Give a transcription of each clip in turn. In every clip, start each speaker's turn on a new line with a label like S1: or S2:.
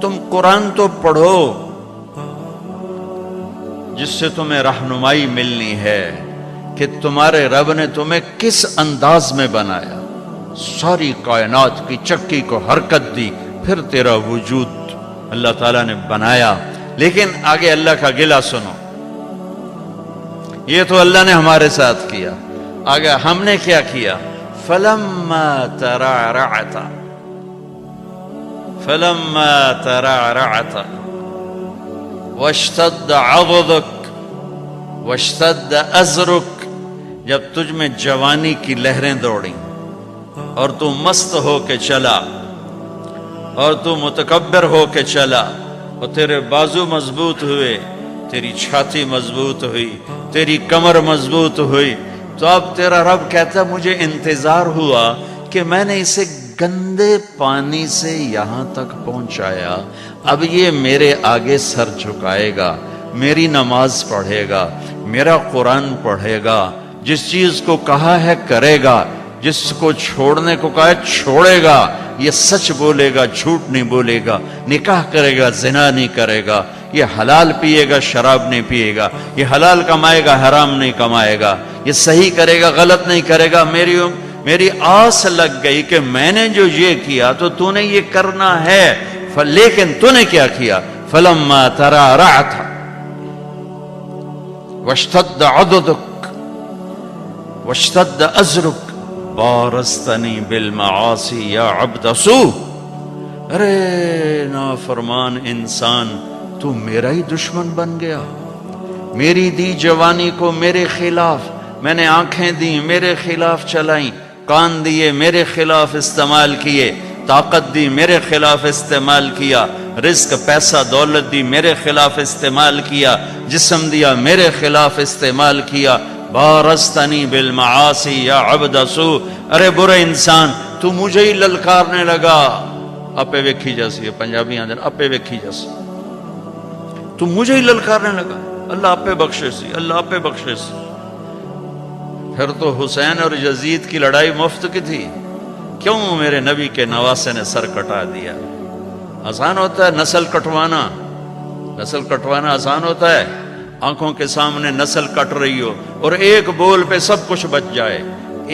S1: تم قرآن تو پڑھو جس سے تمہیں رہنمائی ملنی ہے کہ تمہارے رب نے تمہیں کس انداز میں بنایا، ساری کائنات کی چکی کو حرکت دی، پھر تیرا وجود اللہ تعالیٰ نے بنایا۔ لیکن آگے اللہ کا گلہ سنو، یہ تو اللہ نے ہمارے ساتھ کیا، آگے ہم نے کیا کیا؟ فَلَمَّا تَرَعْرَعْتَ فَلَمَّا تَرَعْرَعْتَ وَاشْتَدَّ عَضُدُكَ وَاشْتَدَّ أَزْرُكَ، جب تجھ میں جوانی کی لہریں دوڑیں اور تو مست ہو کے چلا اور تو متکبر ہو کے چلا اور تیرے بازو مضبوط ہوئے، تیری چھاتی مضبوط ہوئی، تیری کمر مضبوط ہوئی، تو اب تیرا رب کہتا ہے مجھے انتظار ہوا کہ میں نے اسے گندے پانی سے یہاں تک پہنچایا، اب یہ میرے آگے سر جھکائے گا، میری نماز پڑھے گا، میرا قرآن پڑھے گا، جس چیز کو کہا ہے کرے گا، جس کو چھوڑنے کو کہا ہے چھوڑے گا، یہ سچ بولے گا، جھوٹ نہیں بولے گا، نکاح کرے گا، زنا نہیں کرے گا، یہ حلال پیے گا، شراب نہیں پیے گا، یہ حلال کمائے گا، حرام نہیں کمائے گا، یہ صحیح کرے گا، غلط نہیں کرے گا۔ میری آس لگ گئی کہ میں نے جو یہ کیا تو نے یہ کرنا ہے، لیکن تو نے کیا کیا؟ فَلَمَّا تَرَعْرَعْتَ وَاشْتَدَّ عَضُدُكَ وَاشْتَدَّ أَزْرُكَ بارستنی بالمعاصی یا عبد سوء، ارے نافرمان انسان، تو میرا ہی دشمن بن گیا، میری دی جوانی کو میرے خلاف، میں نے آنکھیں دی میرے خلاف چلائیں، کان دیے میرے خلاف استعمال کیے، طاقت دی میرے خلاف استعمال کیا، رزق پیسہ دولت دی میرے خلاف استعمال کیا، جسم دیا میرے خلاف استعمال کیا، بارستنی بالمعاصی یا عبد سوء، ارے برے انسان تو مجھے ہی للکارنے لگا، اپے ویکھی جیسی ہے پنجابی آندر، اپے ویکھی جیسی، تو مجھے ہی للکارنے لگا، اللہ اپے بخشے سی، اللہ اپے بخشے سی۔ پھر تو حسین اور یزید کی لڑائی مفت کی تھی، کیوں میرے نبی کے نواسے نے سر کٹا دیا؟ آسان ہوتا ہے نسل کٹوانا، نسل کٹوانا آسان ہوتا ہے، آنکھوں کے سامنے نسل کٹ رہی ہو اور ایک بول پہ سب کچھ بچ جائے،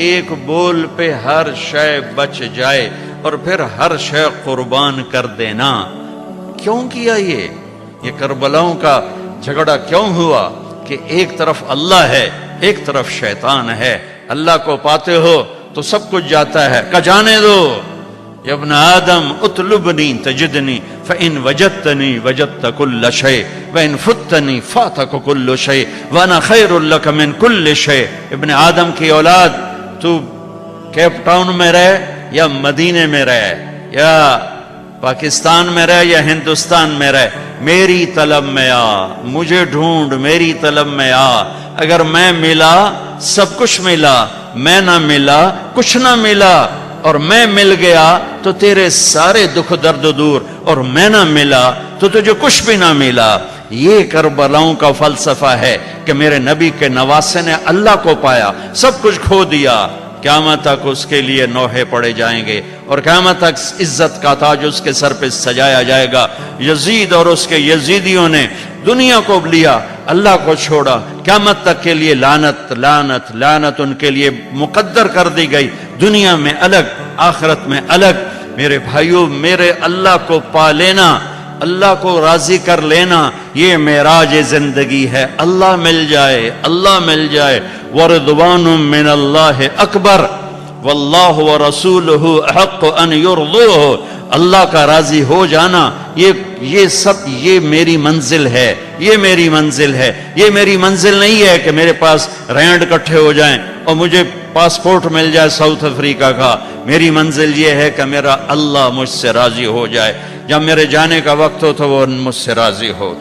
S1: ایک بول پہ ہر شے بچ جائے اور پھر ہر شے قربان کر دینا، کیوں کیا یہ کربلاؤں کا جھگڑا کیوں ہوا؟ کہ ایک طرف اللہ ہے، ایک طرف شیطان ہے، اللہ کو پاتے ہو تو سب کچھ جاتا ہے، کہ جانے دو، یا ابن آدم اطلبنی تجدنی فإن وجدتنی وجدت کل شیء وإن فتنی فاتک کل شیء وانا خیر لک من کل شیء۔ ابن آدم کی اولاد، تو کیپ ٹاؤن میں رہے یا مدینے میں رہے یا پاکستان میں رہے یا ہندوستان میں رہے، میری طلب میں آ، مجھے ڈھونڈ، میری طلب میں آ، اگر میں ملا سب کچھ ملا، میں نہ ملا کچھ نہ ملا، اور میں مل گیا تو تیرے سارے دکھ درد دور، اور میں نہ ملا تو تجھے کچھ بھی نہ ملا۔ یہ کربلاؤں کا فلسفہ ہے کہ میرے نبی کے نواسے نے اللہ کو پایا، سب کچھ کھو دیا، قیامت تک اس کے لیے نوحے پڑے جائیں گے اور قیامت تک عزت کا تاج اس کے سر پہ سجایا جائے گا۔ یزید اور اس کے یزیدیوں نے دنیا کو لیا، اللہ کو چھوڑا، قیامت تک کے لیے لعنت لعنت لعنت ان کے لیے مقدر کر دی گئی، دنیا میں الگ آخرت میں الگ۔ میرے بھائیوں، میرے اللہ کو پا لینا، اللہ کو راضی کر لینا، یہ معراج زندگی ہے، اللہ مل جائے، اللہ مل جائے۔ وَرِضْوَانٌ مِّنَ اللَّهِ أَكْبَرُ وَاللَّهُ وَرَسُولُهُ أَحَقُّ أَن يُرْضُوهُ، اللہ کا راضی ہو جانا، یہ سب یہ میری منزل ہے، یہ میری منزل ہے۔ یہ میری منزل نہیں ہے کہ میرے پاس رینڈ کٹھے ہو جائیں اور مجھے پاسپورٹ مل جائے ساؤتھ افریقہ کا۔ میری منزل یہ ہے کہ میرا اللہ مجھ سے راضی ہو جائے، جب میرے جانے کا وقت ہو تو وہ مجھ سے راضی ہو۔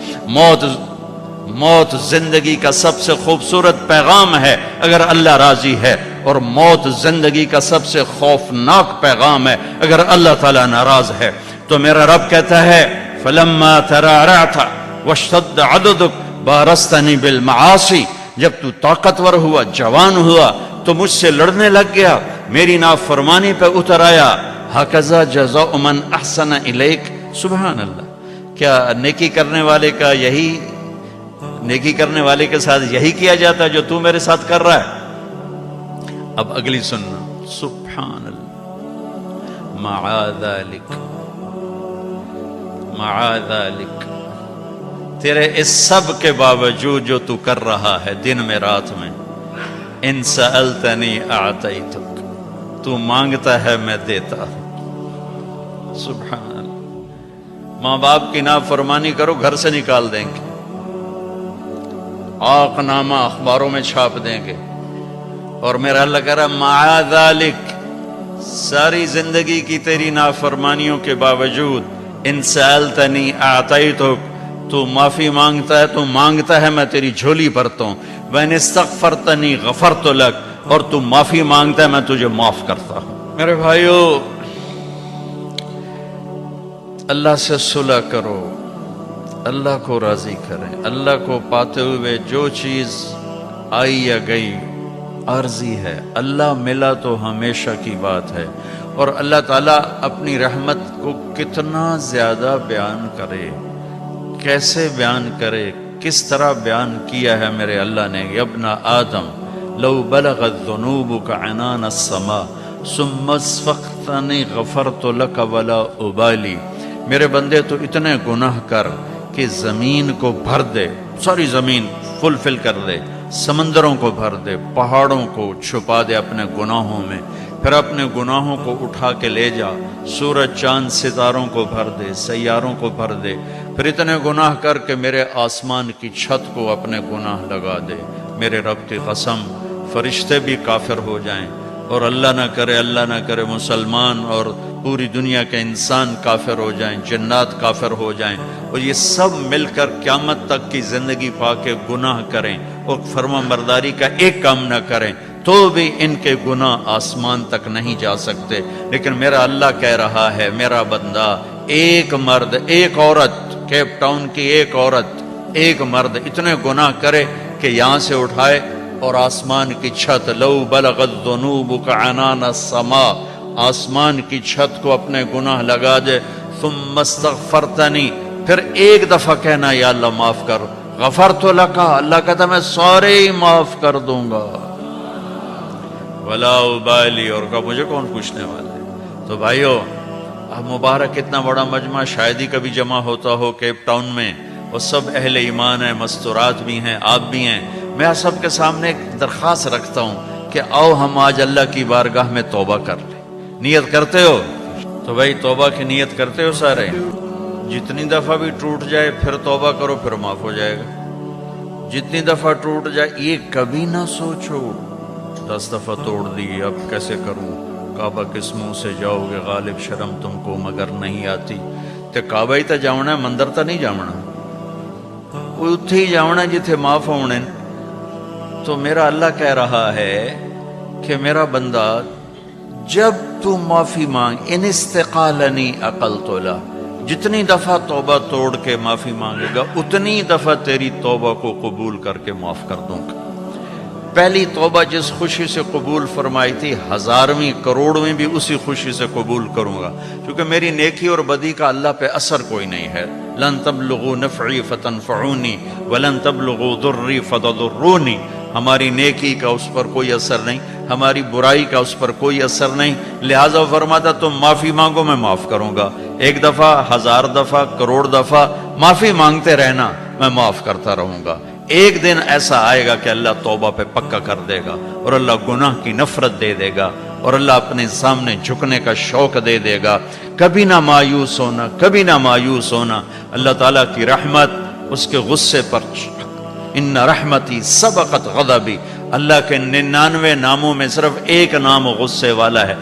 S1: موت زندگی کا سب سے خوبصورت پیغام ہے اگر اللہ راضی ہے، اور موت زندگی کا سب سے خوفناک پیغام ہے اگر اللہ تعالیٰ ناراض ہے۔ تو میرا رب کہتا ہے فَلَمَّا تَرَعْرَعْتَ وَاشْتَدَّ عَضُدُكَ بَارَزْتَنِي بِالْمَعَاصِي، جب تو طاقتور ہوا، جوان ہوا تو مجھ سے لڑنے لگ گیا، میری نافرمانی پہ اتر آیا۔ هَكَذَا جَزَاءُ مَنْ أَحْسَنَ إِلَيْكَ، سبحان اللہ، کیا نیکی کرنے والے کا یہی نیکی کرنے والے کے ساتھ یہی کیا جاتا ہے جو تو میرے ساتھ کر رہا ہے؟ اب اگلی سننا، سبحان اللہ، معاذ ذالک، تیرے اس سب کے باوجود جو تو کر رہا ہے دن میں رات میں، ان سألتنی اعطیتک، تو مانگتا ہے میں دیتا ہوں۔ سبحان اللہ، ماں باپ کی نافرمانی کرو گھر سے نکال دیں گے، آق نامہ اخباروں میں چھاپ دیں گے، اور میرا اللہ کہہ رہا معاذ ذالک، ساری زندگی کی تیری نافرمانیوں کے باوجود ان سألتنی اعطیتک، تو معافی مانگتا ہے، تو مانگتا ہے میں تیری جھولی بھرتا ہوں، وَإِنِ اسْتَغْفَرْتَنِي غَفَرْتُ لَكَ، اور تو معافی مانگتا ہے میں تجھے معاف کرتا ہوں۔ میرے بھائیو، اللہ سے صلح کرو، اللہ کو راضی کریں، اللہ کو پاتے ہوئے جو چیز آئی یا گئی عارضی ہے، اللہ ملا تو ہمیشہ کی بات ہے۔ اور اللہ تعالیٰ اپنی رحمت کو کتنا زیادہ بیان کرے، کیسے بیان کرے، کس طرح بیان کیا ہے میرے اللہ نے، یا ابن آدم لو بلغت ذنوبک عنان السماء ثم استغفرتنی غفرت لک ولا ابالی، میرے بندے تو اتنے گناہ کر کہ زمین کو بھر دے، ساری زمین فل کر دے، سمندروں کو بھر دے، پہاڑوں کو چھپا دے اپنے گناہوں میں، پھر اپنے گناہوں کو اٹھا کے لے جا، سورج چاند ستاروں کو بھر دے، سیاروں کو بھر دے، پھر اتنے گناہ کر کے میرے آسمان کی چھت کو اپنے گناہ لگا دے، میرے رب کی قسم فرشتے بھی کافر ہو جائیں، اور اللہ نہ کرے مسلمان اور پوری دنیا کے انسان کافر ہو جائیں، جنات کافر ہو جائیں، اور یہ سب مل کر قیامت تک کی زندگی پا کے گناہ کریں اور فرما برداری کا ایک کام نہ کریں، تو بھی ان کے گناہ آسمان تک نہیں جا سکتے۔ لیکن میرا اللہ کہہ رہا ہے، میرا بندہ، ایک مرد ایک عورت، کیپ ٹاؤن کی ایک عورت ایک مرد اتنے گناہ کرے کہ یہاں سے اٹھائے اور آسمان کی چھت، لو بلغت ذنوبک عنان السماء، آسمان کی چھت کو اپنے گناہ لگا دے، ثم استغفرتنی، پھر ایک دفعہ کہنا یا اللہ معاف کر، غفرت لک، اللہ کہتا میں سارے ہی معاف کر دوں گا، ولا ابالی، اور کہا مجھے کون پوچھنے والا ہے۔ تو بھائیو، اب مبارک اتنا بڑا مجمع شاید ہی کبھی جمع ہوتا ہو کیپ ٹاؤن میں، اور سب اہل ایمان ہیں، مستورات بھی ہیں، آپ بھی ہیں، میں آپ سب کے سامنے ایک درخواست رکھتا ہوں کہ آؤ ہم آج اللہ کی بارگاہ میں توبہ کر لیں۔ نیت کرتے ہو؟ تو بھائی توبہ کی نیت کرتے ہو سارے؟ جتنی دفعہ بھی ٹوٹ جائے پھر توبہ کرو، پھر معاف ہو جائے گا۔ جتنی دفعہ ٹوٹ جائے یہ کبھی نہ سوچو 10 دفعہ توڑ دی اب کیسے کروں، کعبہ کس منہ سے جاؤ گے، غالب شرم تم کو مگر نہیں آتی، تے کعبہ ہی تا جاؤنا ہے، مندر تا نہیں جاؤنا، وہ اتھے ہی جاؤنا جتھے معاف ہونے۔ تو میرا اللہ کہہ رہا ہے کہ میرا بندہ جب تو معافی مانگ، ان استقالنی عقلت له، جتنی دفعہ توبہ توڑ کے معافی مانگے گا اتنی دفعہ تیری توبہ کو قبول کر کے معاف کر دوں گا۔ پہلی توبہ جس خوشی سے قبول فرمائی تھی، 1000ویں کروڑویں بھی اسی خوشی سے قبول کروں گا، کیونکہ میری نیکی اور بدی کا اللہ پہ اثر کوئی نہیں ہے۔ لن تبلغوا نفعی فتنفعونی ولن تبلغوا ضری فتضرونی، ہماری نیکی کا اس پر کوئی اثر نہیں، ہماری برائی کا اس پر کوئی اثر نہیں، لہٰذا فرماتا تم معافی مانگو میں معاف کروں گا، 1 دفعہ 1000 دفعہ کروڑ دفعہ معافی مانگتے رہنا، میں معاف کرتا رہوں گا۔ ایک دن ایسا آئے گا کہ اللہ توبہ پہ پکا کر دے گا، اور اللہ گناہ کی نفرت دے دے گا، اور اللہ اپنے سامنے جھکنے کا شوق دے دے گا۔ کبھی نہ مایوس ہونا، کبھی نہ مایوس ہونا، اللہ تعالیٰ کی رحمت اس کے غصے پر، ان رحمتی سبقت غضبی، اللہ کے 99 ناموں میں صرف ایک نام غصے والا ہے۔